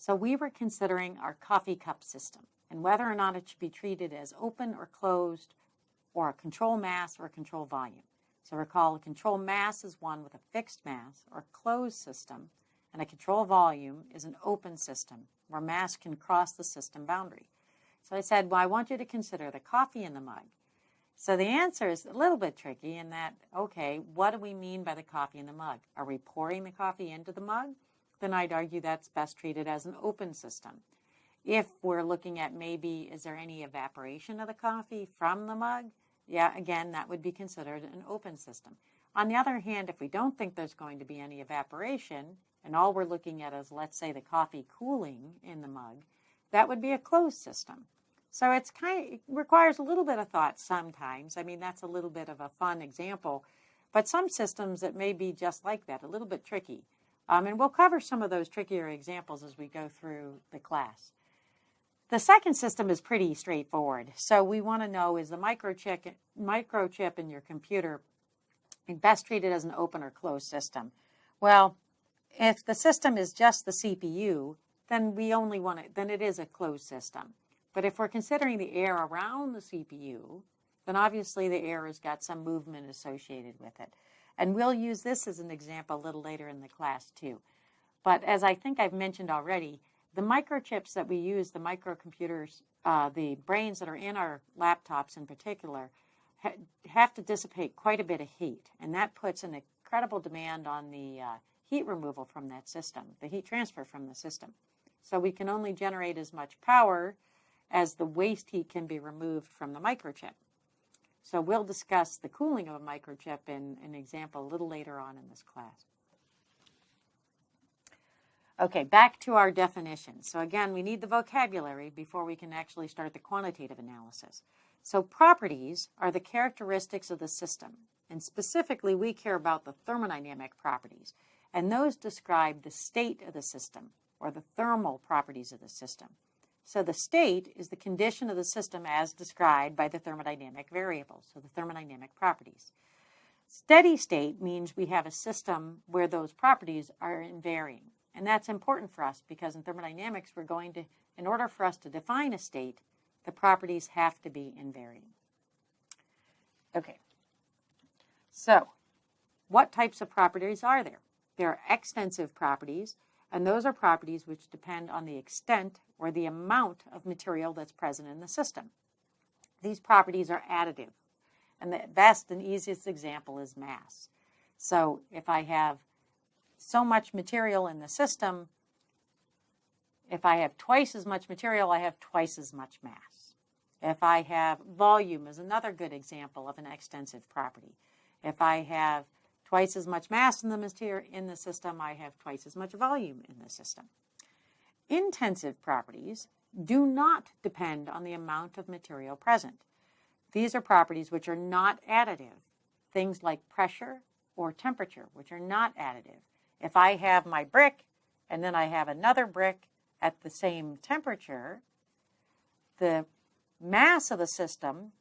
So we were considering our coffee cup system and whether or not it should be treated as open or closed, or a control mass or a control volume. So recall a control mass is one with a fixed mass or closed system, and a control volume is an open system where mass can cross the system boundary. So I said, well, I want you to consider the coffee in the mug. So the answer is a little bit tricky in that, okay, what do we mean by the coffee in the mug? Are we pouring the coffee into the mug? Then I'd argue that's best treated as an open system. If we're looking at maybe, is there any evaporation of the coffee from the mug? Yeah, again, that would be considered an open system. On the other hand, if we don't think there's going to be any evaporation, and all we're looking at is, let's say, the coffee cooling in the mug, that would be a closed system. So it requires a little bit of thought sometimes. I mean, that's a little bit of a fun example. But some systems, it may be just like that, a little bit tricky. And we'll cover some of those trickier examples as we go through the class. The second system is pretty straightforward. So we want to know, is the microchip in your computer best treated as an open or closed system? Well, if the system is just the CPU, then then it is a closed system. But if we're considering the air around the CPU, then obviously the air has got some movement associated with it. And we'll use this as an example a little later in the class too. But as I think I've mentioned already, the microchips that we use, the microcomputers, the brains that are in our laptops in particular, have to dissipate quite a bit of heat. And that puts an incredible demand on the heat removal from that system, the heat transfer from the system. So we can only generate as much power as the waste heat can be removed from the microchip. So we'll discuss the cooling of a microchip in an example a little later on in this class. Okay, back to our definition. So again, we need the vocabulary before we can actually start the quantitative analysis. So properties are the characteristics of the system. And specifically, we care about the thermodynamic properties. And those describe the state of the system, or the thermal properties of the system. So the state is the condition of the system as described by the thermodynamic variables, so the thermodynamic properties. Steady state means we have a system where those properties are invariant. And that's important for us because in thermodynamics, in order for us to define a state, the properties have to be invariant. Okay. So what types of properties are there? There are extensive properties, and those are properties which depend on the extent or the amount of material that's present in the system. These properties are additive, and the best and easiest example is mass. So if I have so much material in the system, if I have twice as much material, I have twice as much mass. If I have volume is another good example of an extensive property. If I have twice as much mass in the system, I have twice as much volume in the system. Intensive properties do not depend on the amount of material present. These are properties which are not additive, things like pressure or temperature, which are not additive. If I have my brick and then I have another brick at the same temperature, the mass of the system,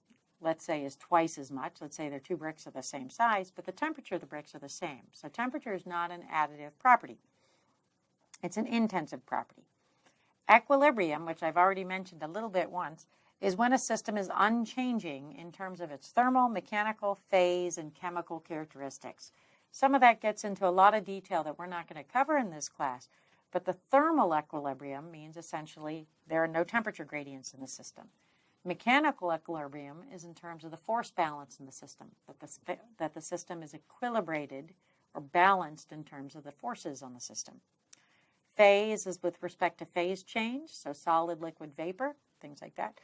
let's say, is twice as much. Let's say they're two bricks of the same size, but the temperature of the bricks are the same. So temperature is not an additive property. It's an intensive property. Equilibrium, which I've already mentioned a little bit once, is when a system is unchanging in terms of its thermal, mechanical, phase, and chemical characteristics. Some of that gets into a lot of detail that we're not going to cover in this class, but the thermal equilibrium means essentially there are no temperature gradients in the system. Mechanical equilibrium is in terms of the force balance in the system, that the system is equilibrated or balanced in terms of the forces on the system. Phase is with respect to phase change, so solid, liquid, vapor, things like that.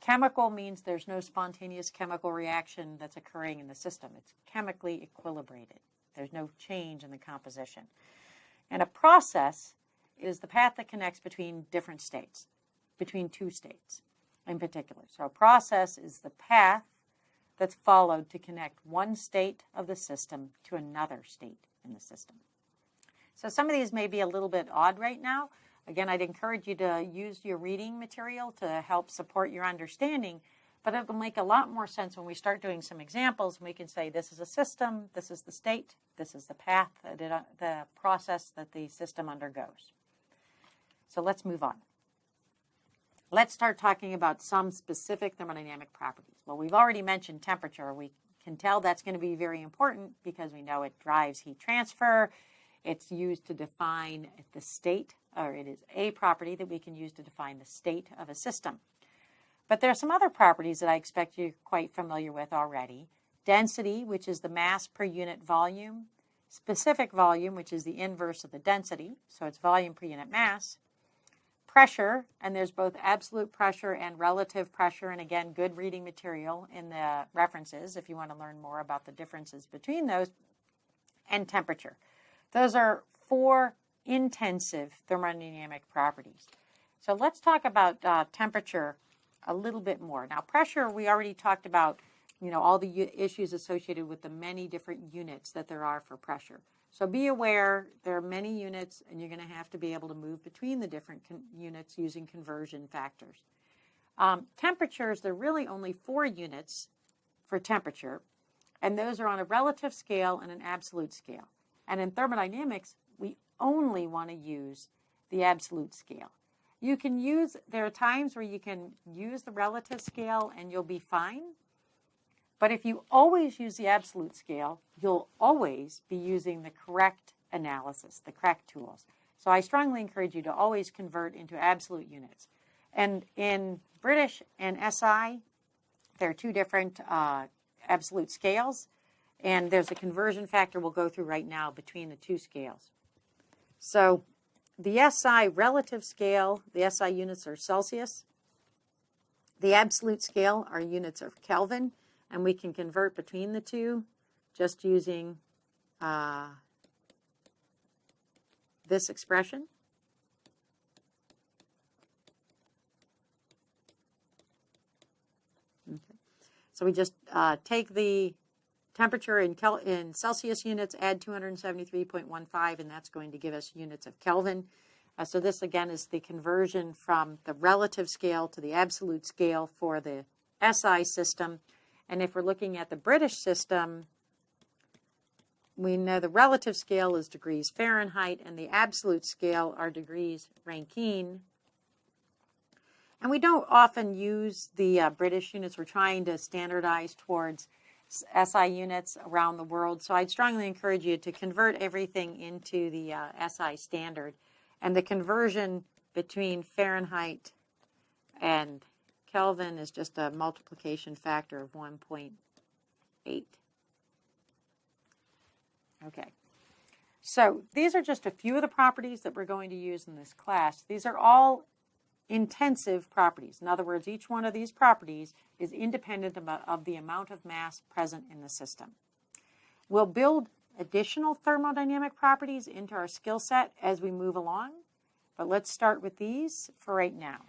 Chemical means there's no spontaneous chemical reaction that's occurring in the system. It's chemically equilibrated. There's no change in the composition. And a process is the path that connects between different states, between two states in particular. So a process is the path that's followed to connect one state of the system to another state in the system. So some of these may be a little bit odd right now. Again, I'd encourage you to use your reading material to help support your understanding, but it will make a lot more sense when we start doing some examples. We can say this is a system, this is the state, this is the path, the process that the system undergoes. So let's move on. Let's start talking about some specific thermodynamic properties. Well, we've already mentioned temperature. We can tell that's going to be very important because we know it drives heat transfer. It's used to define the state, or it is a property that we can use to define the state of a system. But there are some other properties that I expect you're quite familiar with already. Density, which is the mass per unit volume. Specific volume, which is the inverse of the density, so it's volume per unit mass. Pressure, and there's both absolute pressure and relative pressure, and again, good reading material in the references if you want to learn more about the differences between those. And temperature. Those are 4 intensive thermodynamic properties. So let's talk about temperature a little bit more. Now, pressure, we already talked about, all the issues associated with the many different units that there are for pressure. So be aware there are many units, and you're going to have to be able to move between the different units using conversion factors. Temperatures, there are really only 4 units for temperature, and those are on a relative scale and an absolute scale. And in thermodynamics, we only want to use the absolute scale. There are times where you can use the relative scale and you'll be fine. But if you always use the absolute scale, you'll always be using the correct analysis, the correct tools. So I strongly encourage you to always convert into absolute units. And in British and SI, there are 2 different absolute scales. And there's a conversion factor we'll go through right now between the 2 scales. So the SI relative scale, the SI units are Celsius. The absolute scale are units of Kelvin. And we can convert between the 2 just using this expression. Okay. So we just take the temperature in Celsius units, add 273.15, and that's going to give us units of Kelvin. So this, again, is the conversion from the relative scale to the absolute scale for the SI system. And if we're looking at the British system, we know the relative scale is degrees Fahrenheit, and the absolute scale are degrees Rankine. And we don't often use the British units. We're trying to standardize towards SI units around the world. So I'd strongly encourage you to convert everything into the SI standard. And the conversion between Fahrenheit and Kelvin is just a multiplication factor of 1.8. Okay. So these are just a few of the properties that we're going to use in this class. These are all intensive properties. In other words, each one of these properties is independent of the amount of mass present in the system. We'll build additional thermodynamic properties into our skill set as we move along, but let's start with these for right now.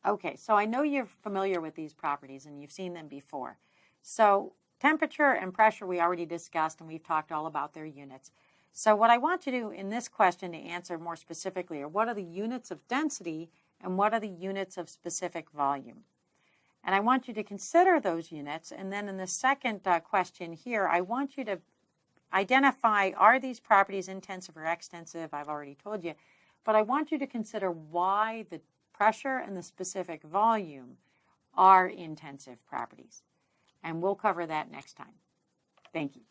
Okay, so I know you're familiar with these properties and you've seen them before. So temperature and pressure we already discussed, and we've talked all about their units. So what I want to do in this question to answer more specifically are what are the units of density and what are the units of specific volume? And I want you to consider those units, and then in the second question here, I want you to identify, are these properties intensive or extensive? I've already told you, but I want you to consider why the pressure and the specific volume are intensive properties. And we'll cover that next time. Thank you.